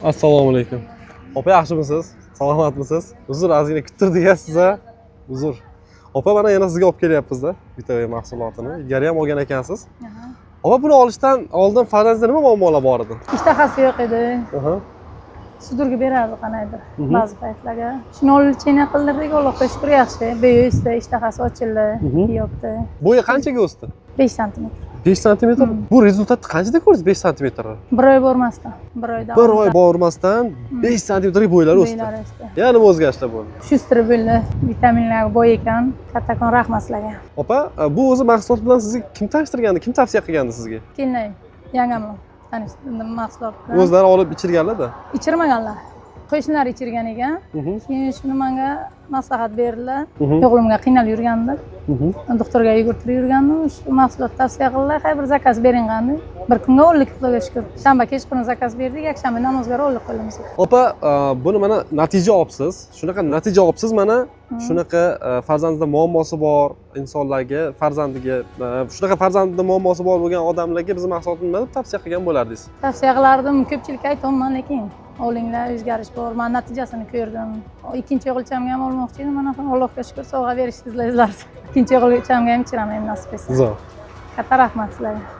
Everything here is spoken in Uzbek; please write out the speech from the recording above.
Assalomu alaykum. Opa, yaxshimisiz? Salomatmisiz? Uzr, ozgina kuttirdik-a siz-a? Uzr. Opa, mana yana sizga olib kelyapmiz-da Vitawe mahsulotini. Ilgari ham olgan ekansiz. Opa, buni olishdan oldin farzandingizda nima muammolar bor edi? Ishtahasi yo'q edi. Sudurga berardi qanaydir ba'zi paytlarga. Shuni olib chena qildirdik, Allohga shukr yaxshi. Bo'yi o'sdi, ishtahasi ochildi, yopdi. Bo'yi qanchaga o'sdi? 5 sm. 5 sm. Bu rezultatni qanchada ko'rdingiz 5 sm-ni? Bir oy bormasdan, bir oy davomida. Bir oy bormasdan 5 sm-ga bo'ylari o'sdi. Bo'ylari o'sdi. Yana nima o'zgarishlar bo'ldi? Shustrib bo'ldi. Vitaminlar boy ekan. Kattakon rahmat sizlarga. Opa, bu o'zi mahsulot bilan sizni kim tanishtirgandi, kim tavsiya qilgandi sizga? Kelinay, yangamni tanishtirdim mahsulot bilan. O'zlari olib ichirganlar-da. Ichirmaganlar. Qo'shnilar ichirgan ekan. Keyin shuni menga maslahat berdilar. O'g'limga qiynalib yurgandim. Doktorga yugurtirib yurgandim. Shu mahsulot tavsiya qildilar. Har bir zakaz bering qanday. Bir kunga 10 lik Xudoga shukr. Shanba kechqurun zakaz berdik, yakshanba namozga 10 lik qo'yamiz. Opa, buni mana natija olibsiz. Shunaqa natija olibsiz mana. Shunaqa farzandida muammosi bor insonlarga, farzandiga, shunaqa farzandida muammosi bor bo'lgan odamlarga biz mahsulotni nima deb tavsiya qilgan bo'lardingiz? Tavsiya qilardim, ko'pchilikka aytaman, lekin o'g'linglar o'zgarish bor. Men natijasini ko'rdim. Ikkinchi o'g'ilchamga ham olmoqchi edim. Mana Allohga shukr, sovg'a berishdingizlar. Ikkinchi o'g'ilchamga ham ichiraman nasib etsa. Zo'r. Katta rahmat sizlarga.